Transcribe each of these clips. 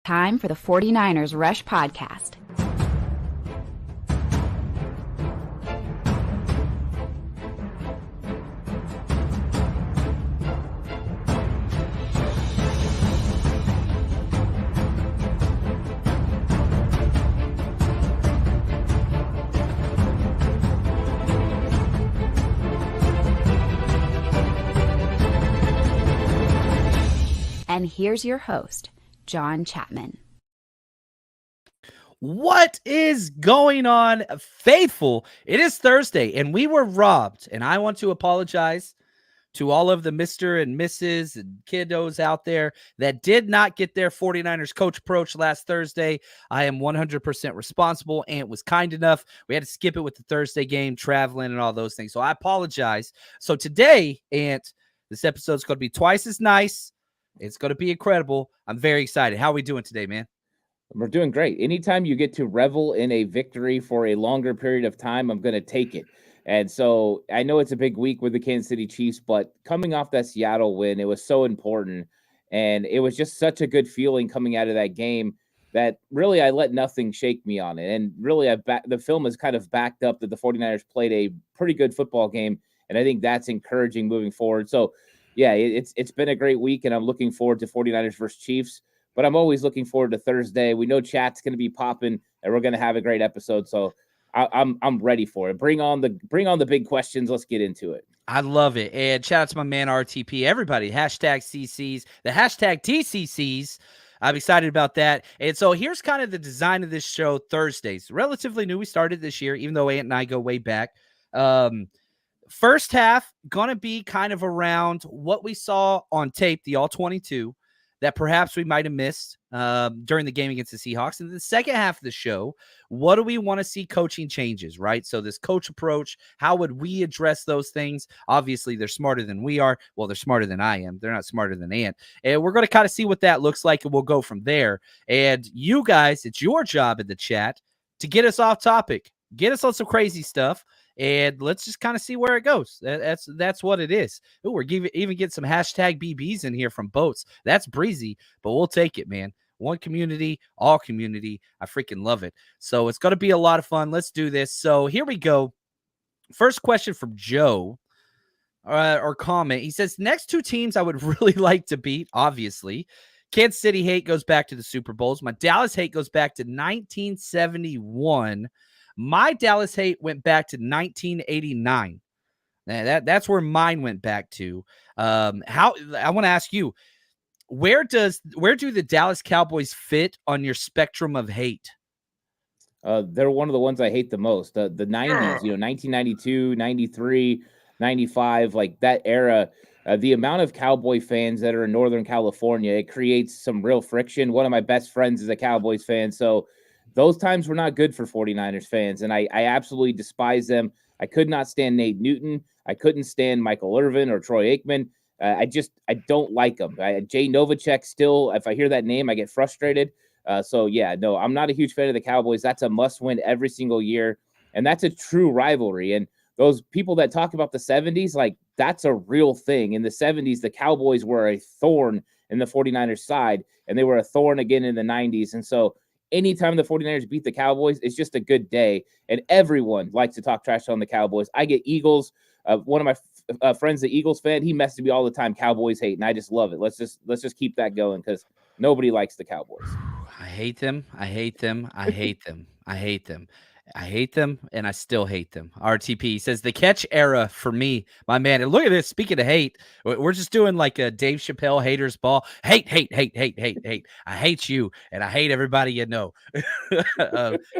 Time for the 49ers Rush Podcast. And here's your host, John Chapman. What is going on, faithful? It is Thursday, and we were robbed. And I want to apologize to all of the Mr. and Mrs. and kiddos out there that did not get their 49ers coach approach last Thursday. I am 100% responsible. Ant was kind enough. We had to skip it with the Thursday game, traveling, and all those things. So I apologize. So today, Ant, this episode is going to be twice as nice. It's going to be incredible. I'm very excited. How are we doing today, man? We're doing great. Anytime you get to revel in a victory for a longer period of time, I'm going to take it. And so I know it's a big week with the Kansas City Chiefs, but coming off that Seattle win, it was so important. And it was just such a good feeling coming out of that game that really I let nothing shake me on it. And really, the film has kind of backed up that the 49ers played a pretty good football game. And I think that's encouraging moving forward. So, yeah, it's been a great week, and I'm looking forward to 49ers versus Chiefs. But I'm always looking forward to Thursday. We know chat's going to be popping, and we're going to have a great episode. So I'm ready for it. Bring on the big questions. Let's get into it. I love it. And shout out to my man RTP. Everybody, hashtag CCs, the hashtag TCCs. I'm excited about that. And so here's kind of the design of this show. Thursdays, relatively new. We started this year, even though Ant and I go way back. First half going to be kind of around what we saw on tape, the All-22, that perhaps we might have missed during the game against the Seahawks. And the second half of the show, what do we want to see coaching changes, right? So this coach approach, how would we address those things? Obviously, they're smarter than we are. Well, they're smarter than I am. They're not smarter than Ant. And we're going to kind of see what that looks like, and we'll go from there. And you guys, it's your job in the chat to get us off topic. Get us on some crazy stuff. And let's just kind of see where it goes. That's what it is. Ooh, we're even get some hashtag BBs in here from boats. That's breezy, but we'll take it, man. One community, all community. I freaking love it. So it's going to be a lot of fun. Let's do this. So here we go. First question from Joe, or comment. He says, next two teams I would really like to beat, obviously. Kansas City hate goes back to the Super Bowls. My Dallas hate goes back to 1971. My Dallas hate went back to 1989. That's where mine went back to. I want to ask you, where do the Dallas Cowboys fit on your spectrum of hate? They're one of the ones I hate the most. The 90s, 1992, 93, 95, like that era. The amount of Cowboy fans that are in Northern California, it creates some real friction. One of my best friends is a Cowboys fan, so those times were not good for 49ers fans, and I absolutely despise them. I could not stand Nate Newton. I couldn't stand Michael Irvin or Troy Aikman. I don't like them. Jay Novacek still, if I hear that name, I get frustrated. So, yeah, no, I'm not a huge fan of the Cowboys. That's a must-win every single year, and that's a true rivalry. And those people that talk about the 70s, like, that's a real thing. In the 70s, the Cowboys were a thorn in the 49ers side, and they were a thorn again in the 90s. And so anytime the 49ers beat the Cowboys, it's just a good day. And everyone likes to talk trash on the Cowboys. I get Eagles. One of my friends, the Eagles fan, he messes me all the time. Cowboys hate, and I just love it. Let's just keep that going because nobody likes the Cowboys. I hate them. I hate them. I hate them. I hate them. I hate them, and I still hate them. RTP says the catch era for me, my man. And look at this. Speaking of hate, we're just doing like a Dave Chappelle haters ball. Hate, hate, hate, hate, hate, hate. I hate you, and I hate everybody you know.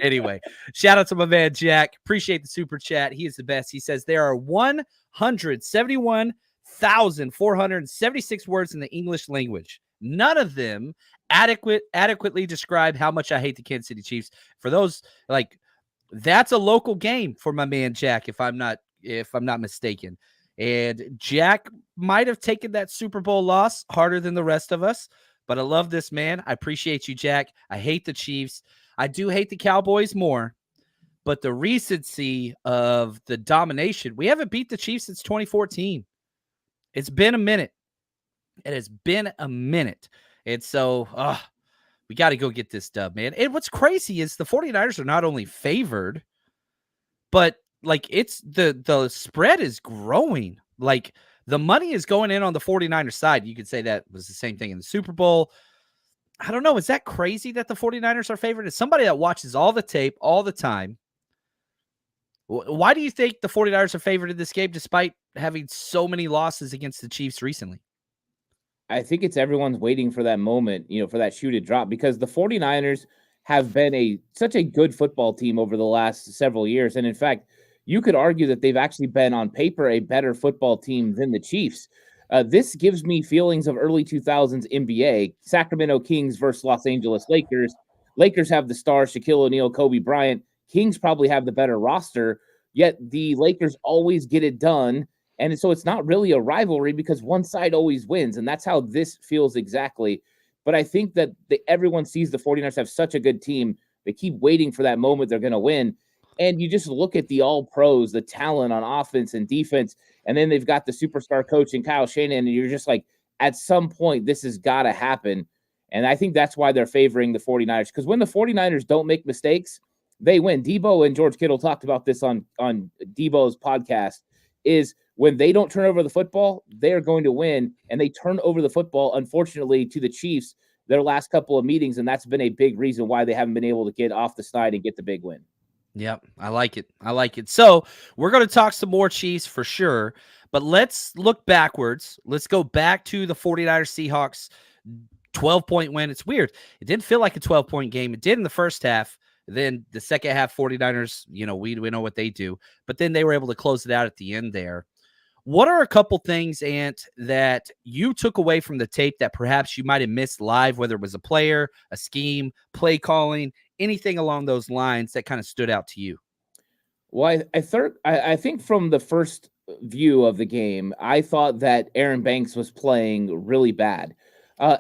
Anyway, shout out to my man Jack. Appreciate the super chat. He is the best. He says there are 171,476 words in the English language. None of them adequately describe how much I hate the Kansas City Chiefs. For those, like, that's a local game for my man Jack, if I'm not mistaken. And Jack might have taken that Super Bowl loss harder than the rest of us, but I love this man. I appreciate you, Jack. I hate the Chiefs. I do hate the Cowboys more, but the recency of the domination, we haven't beat the Chiefs since 2014. It's been a minute. It has been a minute. And so, We got to go get this dub, man. And what's crazy is the 49ers are not only favored, but like it's the spread is growing. Like the money is going in on the 49ers side. You could say that was the same thing in the Super Bowl. I don't know. Is that crazy that the 49ers are favored? As somebody that watches all the tape all the time, why do you think the 49ers are favored in this game despite having so many losses against the Chiefs recently? I think it's everyone's waiting for that moment, for that shoe to drop, because the 49ers have been such a good football team over the last several years. And in fact, you could argue that they've actually been on paper a better football team than the Chiefs. This gives me feelings of early 2000s NBA, Sacramento Kings versus Los Angeles Lakers. Lakers have the stars, Shaquille O'Neal, Kobe Bryant. Kings probably have the better roster, yet the Lakers always get it done. And so it's not really a rivalry because one side always wins. And that's how this feels exactly. But I think that everyone sees the 49ers have such a good team. They keep waiting for that moment they're going to win. And you just look at the all pros, the talent on offense and defense. And then they've got the superstar coach and Kyle Shanahan. And you're just like, at some point, this has got to happen. And I think that's why they're favoring the 49ers. Because when the 49ers don't make mistakes, they win. Debo and George Kittle talked about this on Debo's podcast, is when they don't turn over the football, they are going to win. And they turn over the football, unfortunately, to the Chiefs their last couple of meetings. And that's been a big reason why they haven't been able to get off the snide and get the big win. Yep, I like it. I like it. So we're going to talk some more Chiefs for sure, but let's look backwards. Let's go back to the 49ers Seahawks 12-point win. It's weird. It didn't feel like a 12-point game. It did in the first half. Then the second half, 49ers, we know what they do, but then they were able to close it out at the end there. What are a couple things, Ant, that you took away from the tape that perhaps you might have missed live, whether it was a player, a scheme, play calling, anything along those lines that kind of stood out to you? Well, I think from the first view of the game, I thought that Aaron Banks was playing really bad.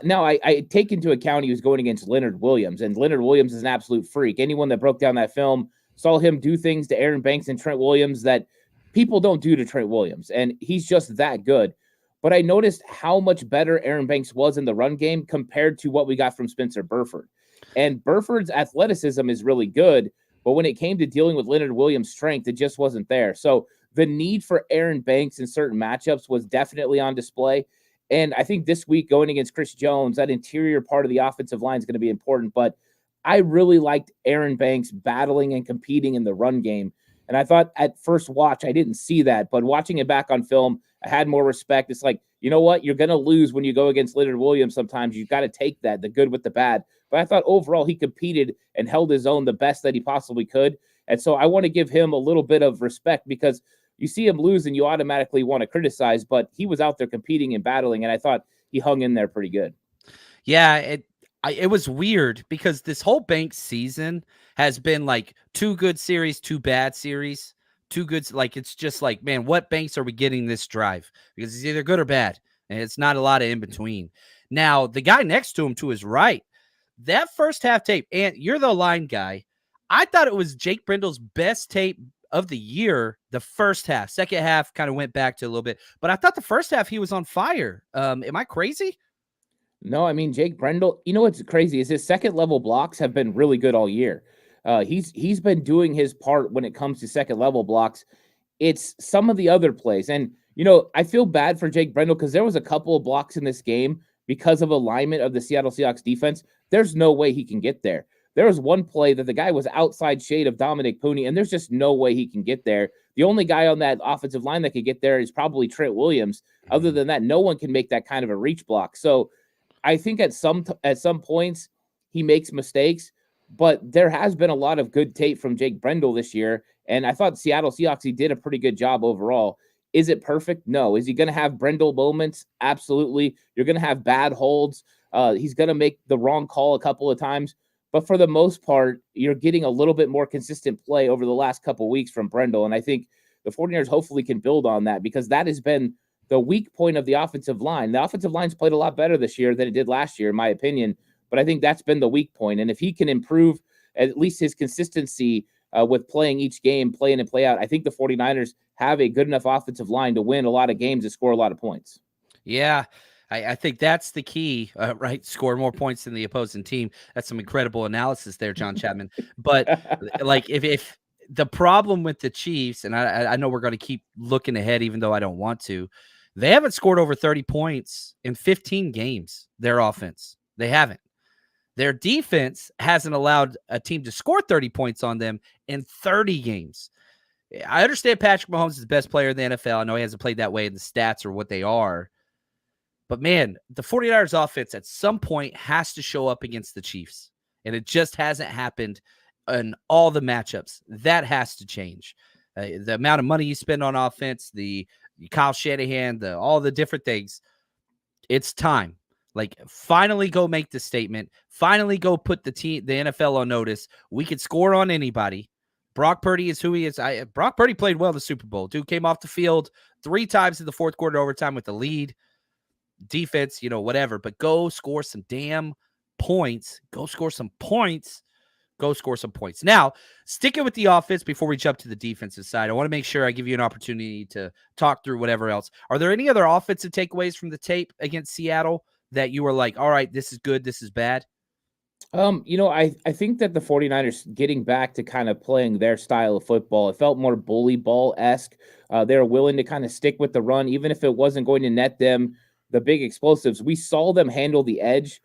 Now, I take into account he was going against Leonard Williams, and Leonard Williams is an absolute freak. Anyone that broke down that film saw him do things to Aaron Banks and Trent Williams that people don't do to Trent Williams, and he's just that good. But I noticed how much better Aaron Banks was in the run game compared to what we got from Spencer Burford. And Burford's athleticism is really good, but when it came to dealing with Leonard Williams' strength, it just wasn't there. So the need for Aaron Banks in certain matchups was definitely on display. And I think this week going against Chris Jones, that interior part of the offensive line is going to be important. But I really liked Aaron Banks battling and competing in the run game. And I thought at first watch, I didn't see that. But watching it back on film, I had more respect. It's like, you know what? You're going to lose when you go against Leonard Williams sometimes. You've got to take that, the good with the bad. But I thought overall he competed and held his own the best that he possibly could. And so I want to give him a little bit of respect because you see him lose and you automatically want to criticize, but he was out there competing and battling, and I thought he hung in there pretty good. Yeah, it was weird because this whole Banks season has been like 2 good series, 2 bad series, 2 good. Like, it's just like, man, what Banks are we getting this drive? Because it's either good or bad, and it's not a lot of in between. Now, the guy next to him, to his right, that first half tape, and you're the line guy, I thought it was Jake Brendle's best tape of the year, the first half. Second half kind of went back to a little bit, but I thought the first half he was on fire. Am I crazy? No, I mean, Jake Brendel, you know what's crazy is his second level blocks have been really good all year. He's been doing his part when it comes to second level blocks. It's some of the other plays. And, I feel bad for Jake Brendel because there was a couple of blocks in this game because of alignment of the Seattle Seahawks defense. There's no way he can get there. There was one play that the guy was outside shade of Dominic Pooney, and there's just no way he can get there. The only guy on that offensive line that could get there is probably Trent Williams. Other than that, no one can make that kind of a reach block. So I think at some points he makes mistakes, but there has been a lot of good tape from Jake Brendel this year, and I thought Seattle Seahawks, he did a pretty good job overall. Is it perfect? No. Is he going to have Brendel moments? Absolutely. You're going to have bad holds. He's going to make the wrong call a couple of times. But for the most part, you're getting a little bit more consistent play over the last couple of weeks from Brendel. And I think the 49ers hopefully can build on that because that has been the weak point of the offensive line. The offensive line's played a lot better this year than it did last year, in my opinion. But I think that's been the weak point. And if he can improve at least his consistency with playing each game, play in and play out, I think the 49ers have a good enough offensive line to win a lot of games and score a lot of points. Yeah. I think that's the key, right? Score more points than the opposing team. That's some incredible analysis there, John Chapman. But like, if the problem with the Chiefs, and I know we're going to keep looking ahead, even though I don't want to, they haven't scored over 30 points in 15 games. Their offense, they haven't. Their defense hasn't allowed a team to score 30 points on them in 30 games. I understand Patrick Mahomes is the best player in the NFL. I know he hasn't played that way, and the stats are what they are. But, man, the 49ers offense at some point has to show up against the Chiefs, and it just hasn't happened in all the matchups. That has to change. The amount of money you spend on offense, the Kyle Shanahan, all the different things, it's time. Like, finally go make the statement. Finally go put the NFL on notice. We could score on anybody. Brock Purdy is who he is. Brock Purdy played well in the Super Bowl. Dude came off the field 3 times in the fourth quarter overtime with the lead. Defense, whatever. But go score some damn points. Go score some points. Go score some points. Now, sticking with the offense before we jump to the defensive side, I want to make sure I give you an opportunity to talk through whatever else. Are there any other offensive takeaways from the tape against Seattle that you were like, all right, this is good, this is bad? I think that the 49ers getting back to kind of playing their style of football, it felt more bully ball-esque. They were willing to kind of stick with the run, even if it wasn't going to net them the big explosives. We saw them handle the edge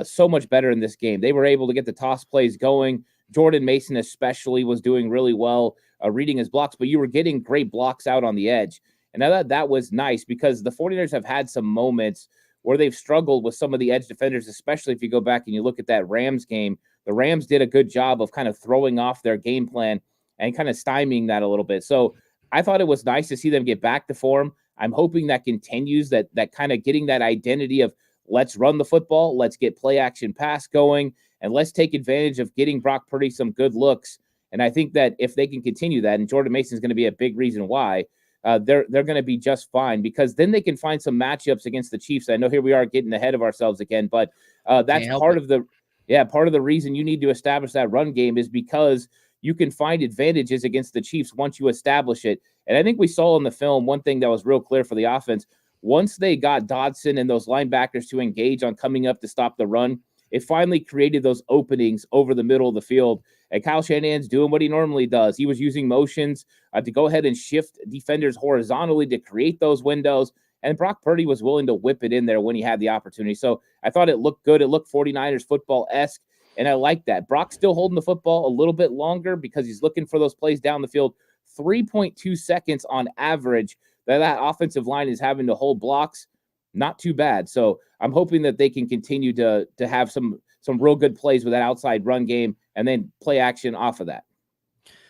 so much better in this game. They were able to get the toss plays going. Jordan Mason especially was doing really well reading his blocks, but you were getting great blocks out on the edge. And I thought that was nice because the 49ers have had some moments where they've struggled with some of the edge defenders, especially if you go back and you look at that Rams game. The Rams did a good job of kind of throwing off their game plan and kind of stymieing that a little bit. So I thought it was nice to see them get back to form. I'm hoping that continues, that kind of getting that identity of let's run the football, let's get play action pass going, and let's take advantage of getting Brock Purdy some good looks. And I think that if they can continue that, and Jordan Mason is going to be a big reason why, they're going to be just fine, because then they can find some matchups against the Chiefs. I know here we are getting ahead of ourselves again, but that's part of the reason you need to establish that run game is because you can find advantages against the Chiefs once you establish it. And I think we saw in the film one thing that was real clear for the offense. Once they got Dodson and those linebackers to engage on coming up to stop the run, it finally created those openings over the middle of the field. And Kyle Shanahan's doing what he normally does. He was using motions to go ahead and shift defenders horizontally to create those windows. And Brock Purdy was willing to whip it in there when he had the opportunity. So I thought it looked good. It looked 49ers football-esque. And I like that. Brock's still holding the football a little bit longer because he's looking for those plays down the field. 3.2 seconds on average that offensive line is having to hold blocks. Not too bad. So I'm hoping that they can continue to have some real good plays with that outside run game and then play action off of that.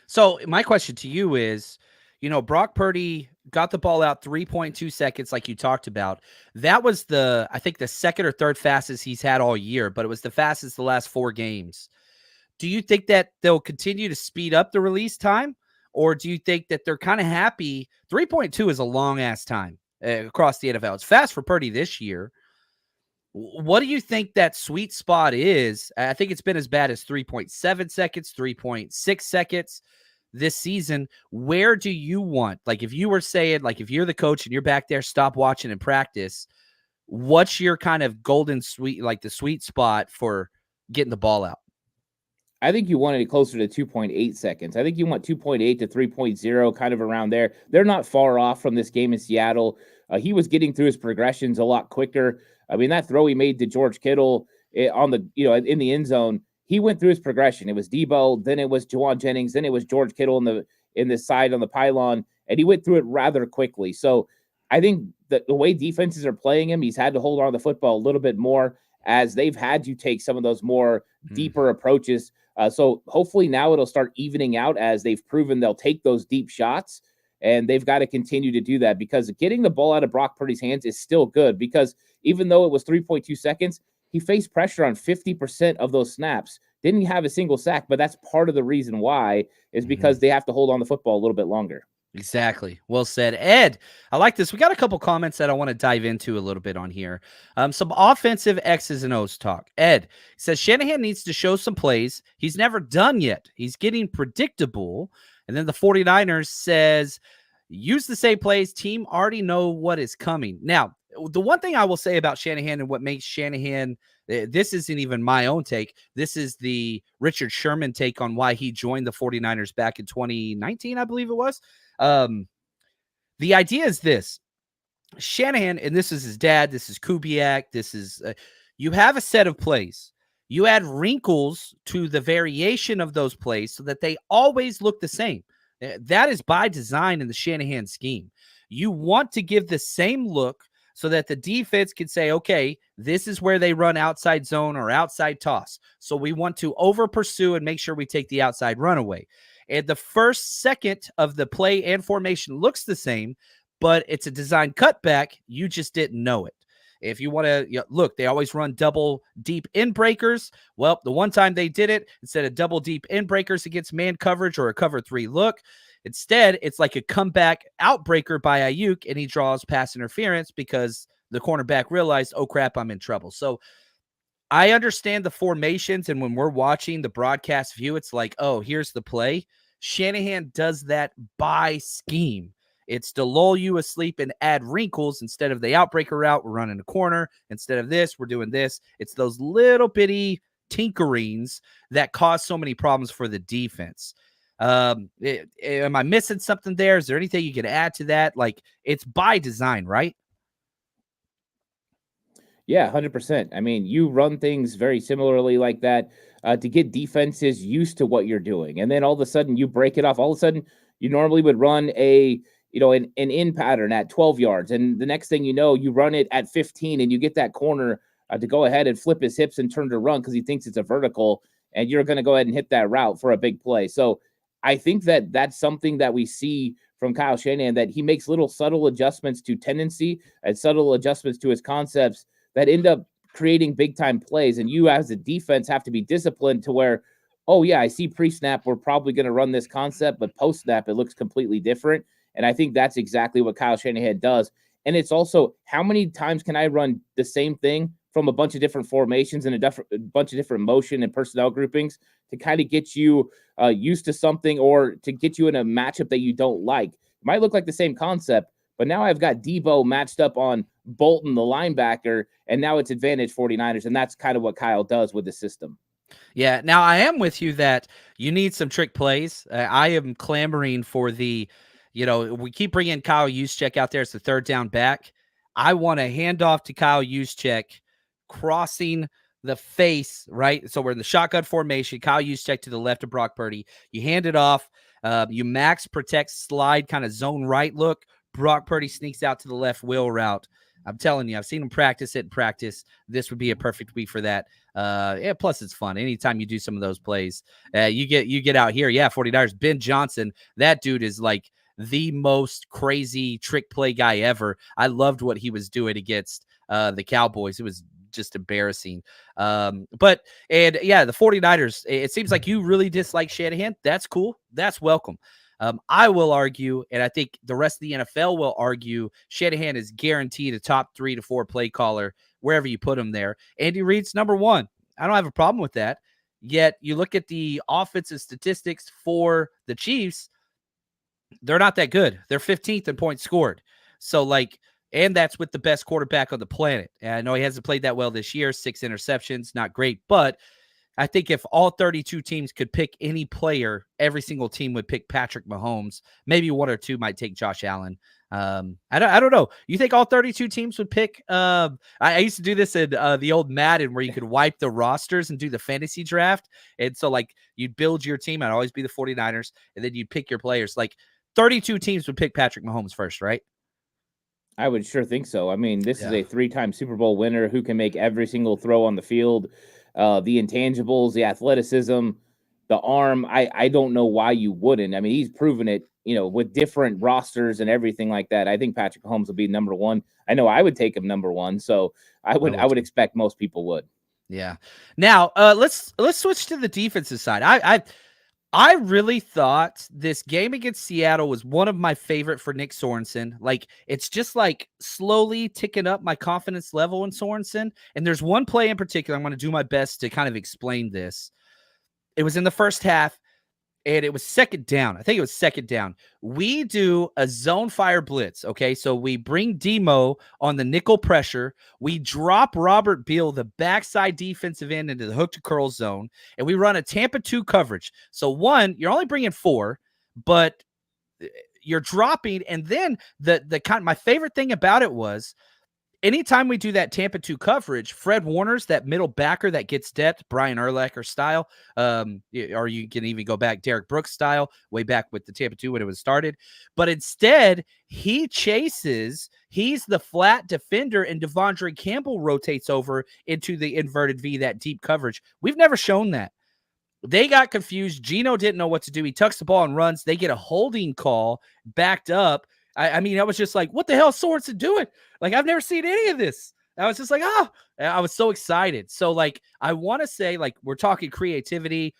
So my question to you is, Brock Purdy got the ball out 3.2 seconds like you talked about. That was I think the second or third fastest he's had all year, but it was the fastest the last 4 games. Do you think that they'll continue to speed up the release time, or do you think that they're kind of happy? 3.2 is a long-ass time across the NFL. It's fast for Purdy this year. What do you think that sweet spot is? I think it's been as bad as 3.7 seconds, 3.6 seconds this season. Where do you want, like, if you were saying, like, if you're the coach and you're back there, stop watching and practice, what's your kind of golden sweet, like the sweet spot for getting the ball out? I think you wanted it closer to 2.8 seconds. I think you want 2.8 to 3.0, kind of around there. They're not far off from this game in Seattle. He was getting through his progressions a lot quicker. I mean, that throw he made to George Kittle on the, in the end zone, he went through his progression. It was Debo, then it was Juwan Jennings, then it was George Kittle in the side on the pylon, and he went through it rather quickly. So I think that the way defenses are playing him, he's had to hold on to the football a little bit more as they've had to take some of those more deeper approaches. So hopefully now it'll start evening out as they've proven they'll take those deep shots, and they've got to continue to do that, because getting the ball out of Brock Purdy's hands is still good, because even though it was 3.2 seconds, he faced pressure on 50% of those snaps. Didn't have a single sack, but that's part of the reason why is because they have to hold on the football a little bit longer. Exactly. Well said. Ed, I like this. We got a couple comments that I want to dive into a little bit on here. Some offensive X's and O's talk. Ed says Shanahan needs to show some plays he's never done yet. He's getting predictable. And then the 49ers says, use the same plays. Team already know what is coming. Now, the one thing I will say about Shanahan and what makes Shanahan, this isn't even my own take. This is the Richard Sherman take on why he joined the 49ers back in 2019, I believe it was. The idea is this. Shanahan, and this is his dad, this is Kubiak, this is, you have a set of plays. You add wrinkles to the variation of those plays so that they always look the same. That is by design in the Shanahan scheme. You want to give the same look so that the defense can say, okay, this is where they run outside zone or outside toss. So we want to over pursue and make sure we take the outside runaway. And the first second of the play and formation looks the same, but it's a design cutback. You just didn't know it. If you want to look, they always run double deep in breakers. Well, the one time they did it, instead of double deep in breakers against man coverage or a cover 3 look, instead it's like a comeback outbreaker by Ayuk, and he draws pass interference because the cornerback realized, oh crap, I'm in trouble. So I understand the formations, and when we're watching the broadcast view, it's like, oh, here's the play. Shanahan does that by scheme. It's to lull you asleep and add wrinkles. Instead of the outbreaker route, we're running a corner. Instead of this, we're doing this. It's those little bitty tinkerings that cause so many problems for the defense. Am I missing something there? Is there anything you can add to that? Like, it's by design, right? Yeah, 100%. I mean, you run things very similarly like that to get defenses used to what you're doing. And then all of a sudden you break it off. All of a sudden you normally would run an in pattern at 12 yards. And the next thing you know, you run it at 15 and you get that corner to go ahead and flip his hips and turn to run because he thinks it's a vertical, and you're going to go ahead and hit that route for a big play. So I think that that's something that we see from Kyle Shanahan, that he makes little subtle adjustments to tendency and subtle adjustments to his concepts that end up creating big time plays. And you as a defense have to be disciplined to where, oh yeah, I see pre-snap, we're probably going to run this concept, but post-snap, it looks completely different. And I think that's exactly what Kyle Shanahan does. And it's also, how many times can I run the same thing from a bunch of different formations and a bunch of different motion and personnel groupings to kind of get you used to something, or to get you in a matchup that you don't like? It might look like the same concept, but now I've got Debo matched up on Bolton, the linebacker, and now it's advantage 49ers. And that's kind of what Kyle does with the system. Yeah. Now I am with you that you need some trick plays. I am clamoring for the, we keep bringing Kyle Juszczyk out there as the third down back. I want a handoff to Kyle Juszczyk crossing the face, right? So we're in the shotgun formation. Kyle Juszczyk to the left of Brock Purdy. You hand it off. You max protect slide kind of zone right look. Brock Purdy sneaks out to the left wheel route. I'm telling you, I've seen him practice it in practice. This would be a perfect week for that. Yeah, plus it's fun. Anytime you do some of those plays, you get out here. Yeah, 49ers, Ben Johnson, that dude is like the most crazy trick play guy ever. I loved what he was doing against the Cowboys. It was just embarrassing. But the 49ers, it seems like you really dislike Shanahan. That's cool. That's welcome. I will argue, and I think the rest of the NFL will argue, Shanahan is guaranteed a top 3 to 4 play caller wherever you put him there. Andy Reid's number 1. I don't have a problem with that. Yet you look at the offensive statistics for the Chiefs, they're not that good. They're 15th in points scored. So and that's with the best quarterback on the planet. And I know he hasn't played that well this year. 6 interceptions, not great, but I think if all 32 teams could pick any player, every single team would pick Patrick Mahomes. Maybe 1 or 2 might take Josh Allen. I don't know. You think all 32 teams would pick? I used to do this in the old Madden where you could wipe the rosters and do the fantasy draft. And so you'd build your team. I'd always be the 49ers. And then you'd pick your players. 32 teams would pick Patrick Mahomes first, right? I would sure think so. I mean, this is a 3-time Super Bowl winner who can make every single throw on the field. The intangibles, the athleticism, the arm. I don't know why you wouldn't. I mean, he's proven it, with different rosters and everything like that. I think Patrick Mahomes will be number 1. I know I would take him number 1. So I would expect most people would. Yeah. Now, let's switch to the defensive side. I really thought this game against Seattle was one of my favorite for Nick Sorensen. It's just slowly ticking up my confidence level in Sorensen. And there's one play in particular, I'm going to do my best to kind of explain this. It was in the first half. and it was second down. I think it was second down. We do a zone fire blitz. Okay. So we bring Demo on the nickel pressure. We drop Robert Beal, the backside defensive end, into the hook to curl zone, and we run a Tampa 2 coverage. So one, you're only bringing 4, but you're dropping. And then my favorite thing about it was, anytime we do that Tampa 2 coverage, Fred Warner's that middle backer that gets depth, Brian Urlacher style, or you can even go back Derek Brooks style, way back with the Tampa 2 when it was started. But instead, he chases, he's the flat defender, and Devondre Campbell rotates over into the inverted V, that deep coverage. We've never shown that. They got confused. Geno didn't know what to do. He tucks the ball and runs. They get a holding call, backed up. I mean, I was just like, what the hell is Sorensen doing? Like, I've never seen any of this. I was just like, I was so excited. So, like, I want to say, like, we're talking creativity,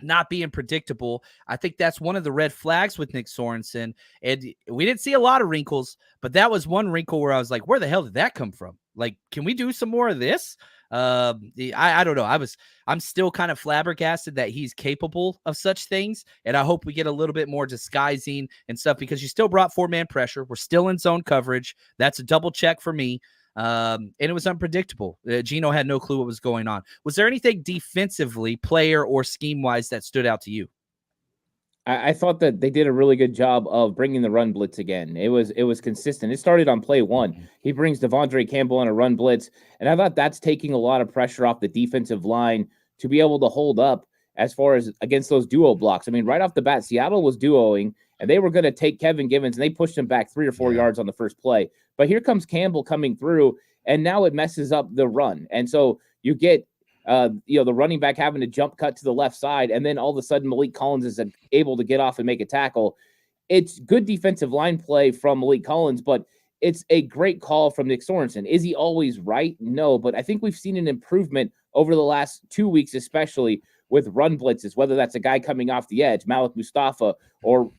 not being predictable. I think that's one of the red flags with Nick Sorensen. And we didn't see a lot of wrinkles, but that was one wrinkle where I was like, where the hell did that come from? Like, can we do some more of this? I don't know. I'm still kind of flabbergasted that he's capable of such things. And I hope we get a little bit more disguising and stuff, because you still brought 4-man pressure. We're still in zone coverage. That's a double check for me. And it was unpredictable. Geno had no clue what was going on. Was there anything defensively, player or scheme wise, that stood out to you? I thought that they did a really good job of bringing the run blitz again. It was consistent. It started on play 1. He brings Devondre Campbell on a run blitz, and I thought that's taking a lot of pressure off the defensive line to be able to hold up as far as against those duo blocks. I mean, right off the bat, Seattle was duoing, and they were going to take Kevin Givens, and they pushed him back 3 or 4 yards on the first play. But here comes Campbell coming through, and now it messes up the run. And so you get the running back having to jump cut to the left side, and then all of a sudden Malik Collins is able to get off and make a tackle. It's good defensive line play from Malik Collins, but it's a great call from Nick Sorensen. Is he always right? No, but I think we've seen an improvement over the last 2 weeks, especially with run blitzes, whether that's a guy coming off the edge, Malik Mustafa, or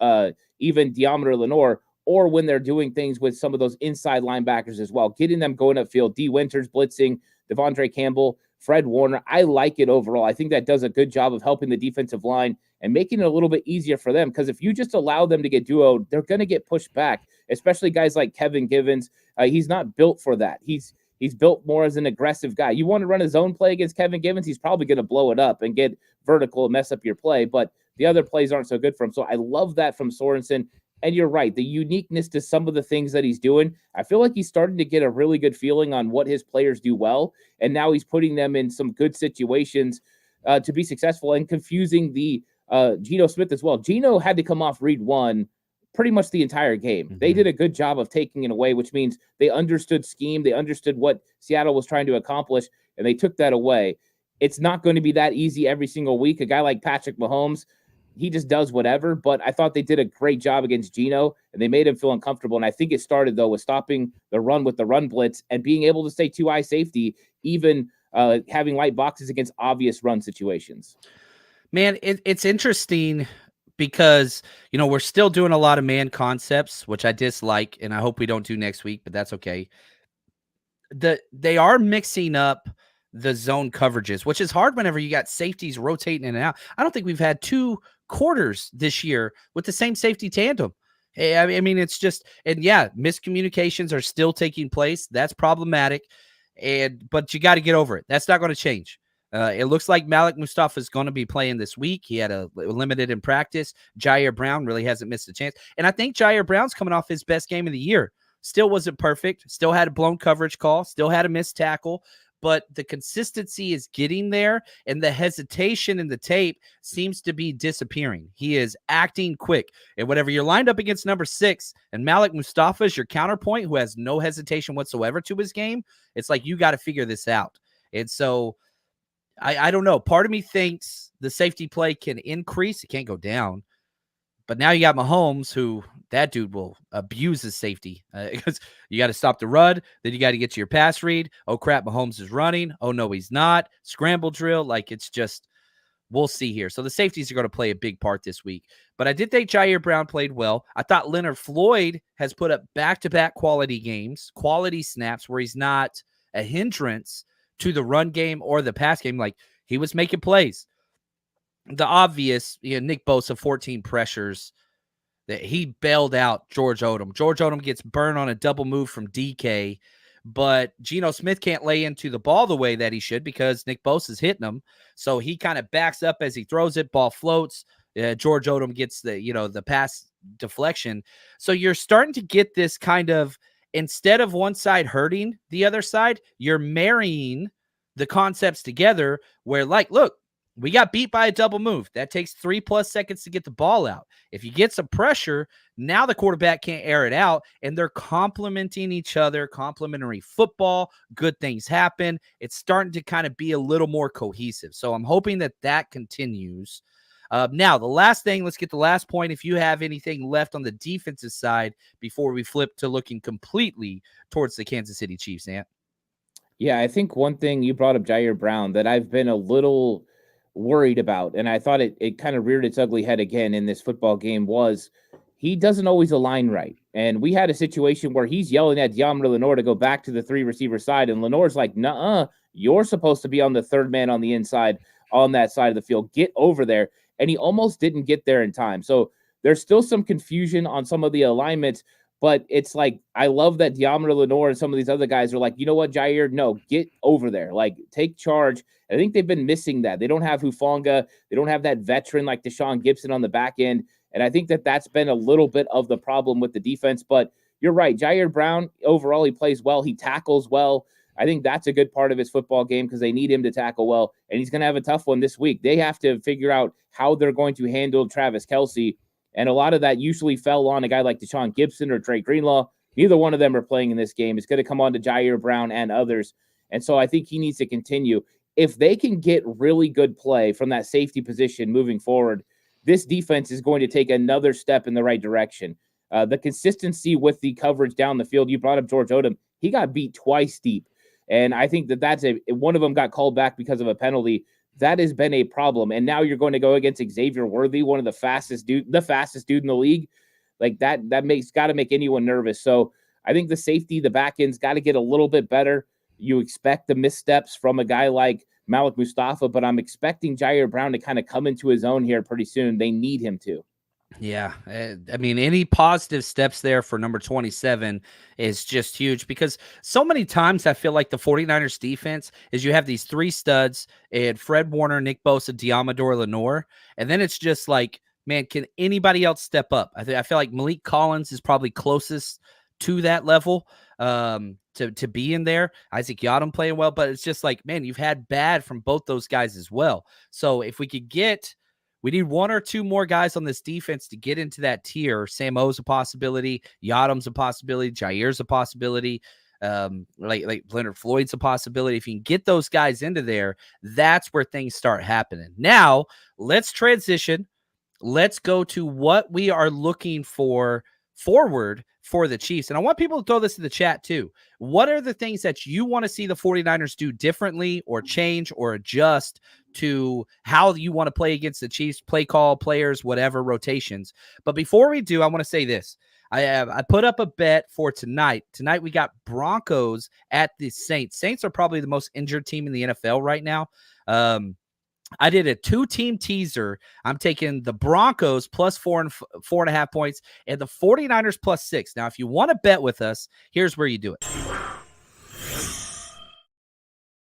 even Deommodore Lenoir, or when they're doing things with some of those inside linebackers as well, getting them going upfield. D. Winters blitzing, Devondre Campbell, Fred Warner. I like it overall. I think that does a good job of helping the defensive line and making it a little bit easier for them, because if you just allow them to get duoed, they're going to get pushed back, especially guys like Kevin Givens. He's not built for that. He's built more as an aggressive guy. You want to run a zone play against Kevin Givens, he's probably going to blow it up and get vertical and mess up your play, but the other plays aren't so good for him. So I love that from Sorensen. And you're right, the uniqueness to some of the things that he's doing, I feel like he's starting to get a really good feeling on what his players do well, and now he's putting them in some good situations to be successful, and confusing the Geno Smith as well. Geno had to come off read 1 pretty much the entire game. Mm-hmm. They did a good job of taking it away, which means they understood scheme, they understood what Seattle was trying to accomplish, and they took that away. It's not going to be that easy every single week. A guy like Patrick Mahomes, he just does whatever, but I thought they did a great job against Geno, and they made him feel uncomfortable. And I think it started, though, with stopping the run with the run blitz and being able to stay 2-eye safety, even having light boxes against obvious run situations. Man, it's interesting because, we're still doing a lot of man concepts, which I dislike, and I hope we don't do next week, but that's okay. They are mixing up the zone coverages, which is hard whenever you got safeties rotating in and out. I don't think we've had 2 quarters this year with the same safety tandem. I mean, it's just, and yeah, miscommunications are still taking place. That's problematic. But you got to get over it. That's not going to change. It looks like Malik Mustafa is going to be playing this week. He had a limited in practice. Jair Brown really hasn't missed a chance. And I think Jair Brown's coming off his best game of the year. Still wasn't perfect. Still had a blown coverage call. Still had a missed tackle. But the consistency is getting there, and the hesitation in the tape seems to be disappearing. He is acting quick. And whenever you're lined up against number 6 and Malik Mustafa is your counterpoint, who has no hesitation whatsoever to his game, it's like you got to figure this out. And so I don't know. Part of me thinks the safety play can increase. It can't go down. But now you got Mahomes, who that dude will abuse his safety because you got to stop the run. Then you got to get to your pass read. Oh, crap, Mahomes is running. Oh, no, he's not. Scramble drill. Like, it's just, we'll see here. So the safeties are going to play a big part this week. But I did think Jair Brown played well. I thought Leonard Floyd has put up back-to-back quality games, quality snaps where he's not a hindrance to the run game or the pass game. Like, he was making plays. the obvious, Nick Bosa, 14 pressures, that he bailed out George Odom. George Odom gets burned on a double move from DK, but Geno Smith can't lay into the ball the way that he should because Nick Bosa's hitting him. So he kind of backs up as he throws it, ball floats. George Odom gets the pass deflection. So you're starting to get this kind of, instead of one side hurting the other side, you're marrying the concepts together where, like, look, we got beat by a double move. That takes 3+ seconds to get the ball out. If you get some pressure, now the quarterback can't air it out, and they're complementing each other, complementary football. Good things happen. It's starting to kind of be a little more cohesive. So I'm hoping that continues. Now, the last thing, let's get the last point. If you have anything left on the defensive side before we flip to looking completely towards the Kansas City Chiefs, Ant. Yeah, I think one thing you brought up, Jair Brown, that I've been a little worried about, and I thought it kind of reared its ugly head again in this football game, was he doesn't always align right. And we had a situation where he's yelling at Deommodore Lenoir to go back to the 3 receiver side, and Lenoir's like, nuh-uh, you're supposed to be on the third man on the inside on that side of the field. Get over there. And he almost didn't get there in time. So there's still some confusion on some of the alignments, but it's like, I love that Deommodore Lenoir and some of these other guys are like, you know what, Jair, no, get over there. Like, take charge. I think they've been missing that. They don't have Hufanga. They don't have that veteran like Deshaun Gibson on the back end. And I think that's been a little bit of the problem with the defense. But you're right. Jair Brown, overall, he plays well. He tackles well. I think that's a good part of his football game because they need him to tackle well. And he's going to have a tough one this week. They have to figure out how they're going to handle Travis Kelce. And a lot of that usually fell on a guy like Deshaun Gibson or Drake Greenlaw. Neither one of them are playing in this game. It's going to come on to Jair Brown and others. And so I think he needs to continue. If they can get really good play from that safety position moving forward, this defense is going to take another step in the right direction. The consistency with the coverage down the field, you brought up George Odom. He got beat twice deep. And I think that's one of them got called back because of a penalty. That has been a problem. And now you're going to go against Xavier Worthy, one of the fastest dude in the league. Like that makes got to make anyone nervous. So I think the safety, the back end's got to get a little bit better. You expect the missteps from a guy like Malik Mustafa, but I'm expecting Jair Brown to kind of come into his own here pretty soon. They need him to. Yeah, I mean, any positive steps there for number 27 is just huge because so many times I feel like the 49ers defense is you have these 3 studs and Fred Warner, Nick Bosa, Deommodore Lenoir, and then it's just like, man, can anybody else step up? I feel like Malik Collins is probably closest to that level to be in there. Isaac Yiadom playing well, but it's just like, man, you've had bad from both those guys as well. So if we could we need 1 or 2 more guys on this defense to get into that tier. Sam O's a possibility. Yiadom's a possibility. Jair's a possibility. Like Leonard Floyd's a possibility. If you can get those guys into there, that's where things start happening. Now, let's transition. Let's go to what we are looking for forward for the Chiefs. And I want people to throw this in the chat too. What are the things that you want to see the 49ers do differently or change or adjust to how you want to play against the Chiefs, play call, players, whatever, rotations? But before we do, I want to say this. I put up a bet for tonight. Tonight we got Broncos at the Saints. Saints are probably the most injured team in the NFL right now. I did a 2-team teaser. I'm taking the Broncos plus 4.5 points and the 49ers plus 6. Now, if you want to bet with us, here's where you do it.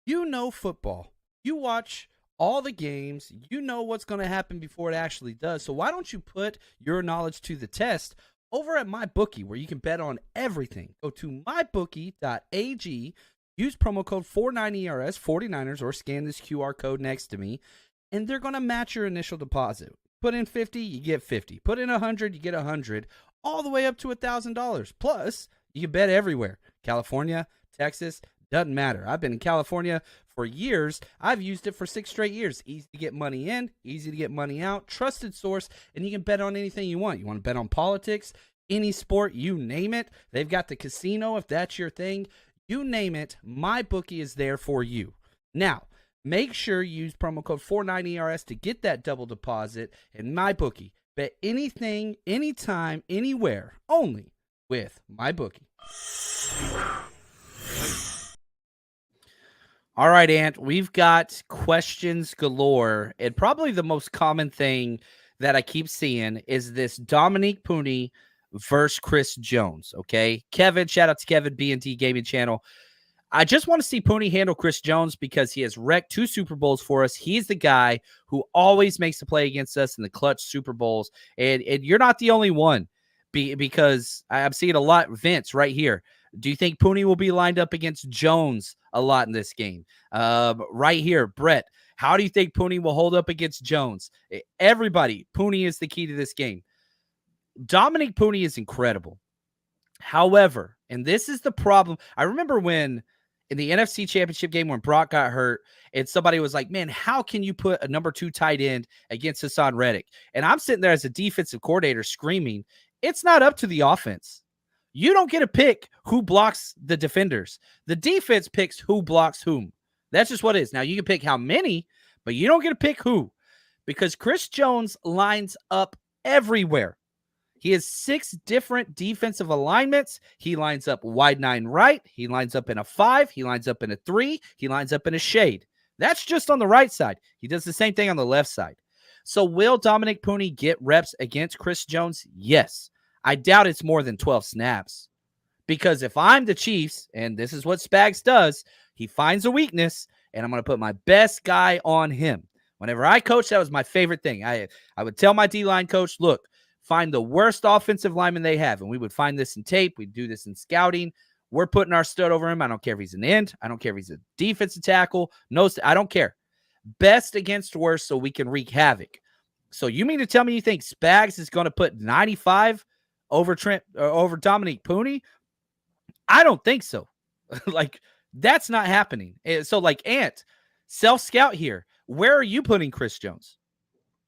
You know football. You watch all the games. You know what's going to happen before it actually does. So why don't you put your knowledge to the test over at MyBookie, where you can bet on everything. Go to mybookie.ag. Use promo code 49ERS, 49ers, or scan this QR code next to me, and they're going to match your initial deposit. Put in 50, you get 50. Put in 100, you get 100, all the way up to $1,000. Plus, you can bet everywhere. California, Texas, doesn't matter. I've been in California for years. I've used it for 6 straight years. Easy to get money in, easy to get money out, trusted source, and you can bet on anything you want. You want to bet on politics, any sport, you name it. They've got the casino if that's your thing. You name it, MyBookie is there for you. Now, make sure you use promo code 49ERS to get that double deposit. And MyBookie, bet anything, anytime, anywhere, only with MyBookie. All right, Ant, we've got questions galore. And probably the most common thing that I keep seeing is this Dominique Pooney versus Chris Jones. Okay. Kevin, shout out to Kevin, B&D Gaming Channel. I just want to see Pooney handle Chris Jones because he has wrecked 2 Super Bowls for us. He's the guy who always makes the play against us in the clutch Super Bowls. And you're not the only one because I'm seeing a lot. Vince right here. Do you think Pooney will be lined up against Jones a lot in this game? Right here, Brett. How do you think Pooney will hold up against Jones? Everybody, Pooney is the key to this game. Dominic Pooney is incredible. However, and this is the problem. I remember when in the NFC Championship game when Brock got hurt and somebody was like, man, how can you put a number 2 tight end against Hassan Reddick? And I'm sitting there as a defensive coordinator screaming, it's not up to the offense. You don't get to pick who blocks the defenders. The defense picks who blocks whom. That's just what it is. Now, you can pick how many, but you don't get to pick who because Chris Jones lines up everywhere. He has 6 different defensive alignments. He lines up wide 9 right. He lines up in a 5. He lines up in a 3. He lines up in a shade. That's just on the right side. He does the same thing on the left side. So will Dominic Pooney get reps against Chris Jones? Yes. I doubt it's more than 12 snaps. Because if I'm the Chiefs, and this is what Spags does, he finds a weakness, and I'm going to put my best guy on him. Whenever I coach, that was my favorite thing. I would tell my D-line coach, look, find the worst offensive lineman they have. And we would find this in tape. We'd do this in scouting. We're putting our stud over him. I don't care if he's an end. I don't care if he's a defensive tackle. No, I don't care. Best against worst so we can wreak havoc. So you mean to tell me you think Spags is going to put 95 over Dominique Pooney? I don't think so. Like, that's not happening. So, like, Ant, self-scout here. Where are you putting Chris Jones?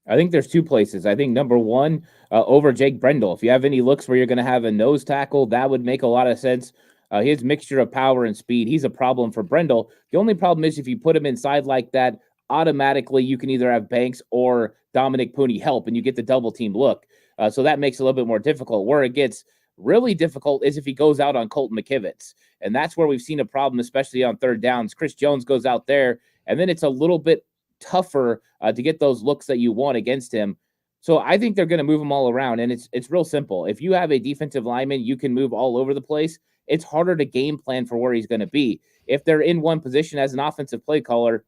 I think there's 2 places. I think number 1, over Jake Brendel. If you have any looks where you're going to have a nose tackle, that would make a lot of sense. His mixture of power and speed, he's a problem for Brendel. The only problem is if you put him inside like that, automatically you can either have Banks or Dominic Pooney help, and you get the double team look. So that makes it a little bit more difficult. Where it gets really difficult is if he goes out on Colton McKivitz. And that's where we've seen a problem, especially on 3rd downs. Chris Jones goes out there, and then it's a little bit tougher to get those looks that you want against him. So I think they're going to move him all around, and it's real simple. If you have a defensive lineman, you can move all over the place. It's harder to game plan for where he's going to be. If they're in one position as an offensive play caller,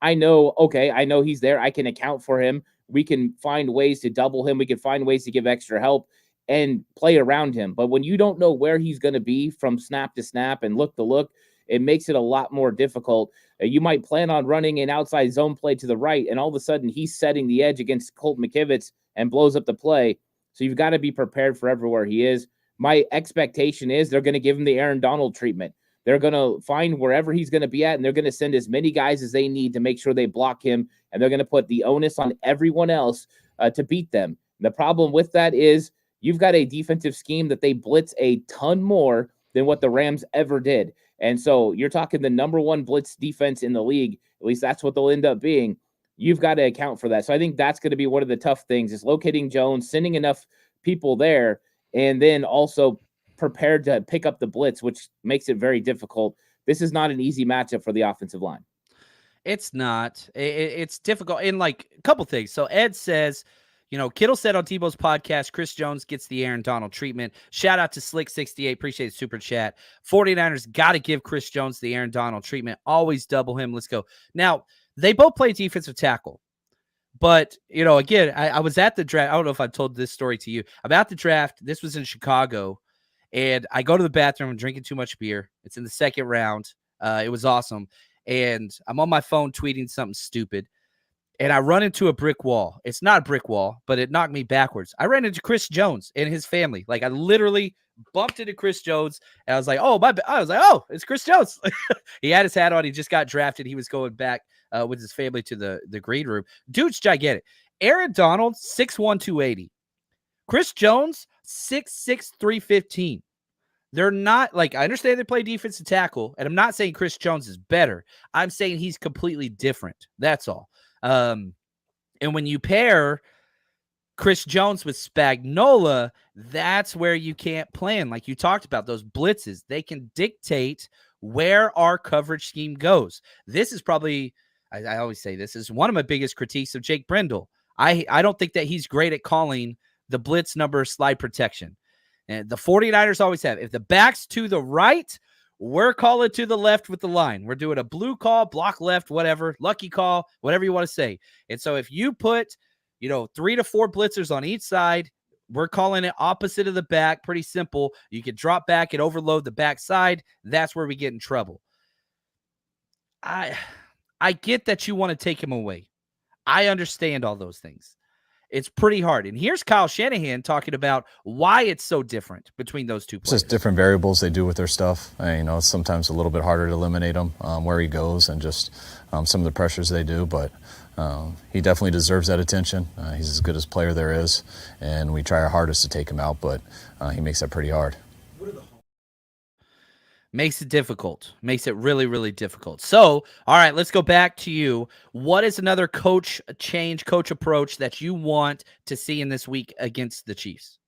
I know he's there. I can account for him. We can find ways to double him. We can find ways to give extra help and play around him. But when you don't know where he's going to be from snap to snap and look to look, it makes it a lot more difficult. You might plan on running an outside zone play to the right, and all of a sudden he's setting the edge against Colt McKivitz and blows up the play. So you've got to be prepared for everywhere he is. My expectation is they're going to give him the Aaron Donald treatment. They're going to find wherever he's going to be at, and they're going to send as many guys as they need to make sure they block him, and they're going to put the onus on everyone else to beat them. The problem with that is you've got a defensive scheme that they blitz a ton more than what the Rams ever did. And so you're talking the number 1 blitz defense in the league. At least that's what they'll end up being. You've got to account for that. So I think that's going to be one of the tough things is locating Jones, sending enough people there, and then also prepared to pick up the blitz, which makes it very difficult. This is not an easy matchup for the offensive line. It's not. It's difficult. And like a couple things. So Ed says, Kittle said on Tebow's podcast, Chris Jones gets the Aaron Donald treatment. Shout out to Slick68. Appreciate the super chat. 49ers got to give Chris Jones the Aaron Donald treatment. Always double him. Let's go. Now, they both play defensive tackle. But, again, I was at the draft. I don't know if I've told this story to you. I'm at the draft. This was in Chicago. And I go to the bathroom. I'm drinking too much beer. It's in the 2nd round. It was awesome. And I'm on my phone tweeting something stupid. And I run into a brick wall. It's not a brick wall, but it knocked me backwards. I ran into Chris Jones and his family. Like, I literally bumped into Chris Jones, and I was like, oh, it's Chris Jones. He had his hat on. He just got drafted. He was going back with his family to the green room. Dude's gigantic. Aaron Donald, 6'1", 280. Chris Jones, 6'6", 315. They're not, like, I understand they play defensive tackle, and I'm not saying Chris Jones is better. I'm saying he's completely different. That's all. And when you pair Chris Jones with Spagnuolo, that's where you can't plan. Like you talked about, those blitzes, they can dictate where our coverage scheme goes. This is probably, I always say this is one of my biggest critiques of Jake Brendel. I don't think that he's great at calling the blitz number slide protection. And the 49ers always have. If the back's to the right, we're calling to the left with the line. We're doing a blue call, block left, whatever, lucky call, whatever you want to say. And so if you put, 3 to 4 blitzers on each side, we're calling it opposite of the back. Pretty simple. You can drop back and overload the back side. That's where we get in trouble. I get that you want to take him away. I understand all those things. It's pretty hard. And here's Kyle Shanahan talking about why it's so different between those two players. It's just different variables they do with their stuff. It's sometimes a little bit harder to eliminate him, where he goes and just some of the pressures they do. But he definitely deserves that attention. He's as good as player there is, and we try our hardest to take him out, but he makes that pretty hard. Makes it difficult. Makes it really, really difficult. So, all right, let's go back to you. What is another coach change, coach approach that you want to see in this week against the Chiefs?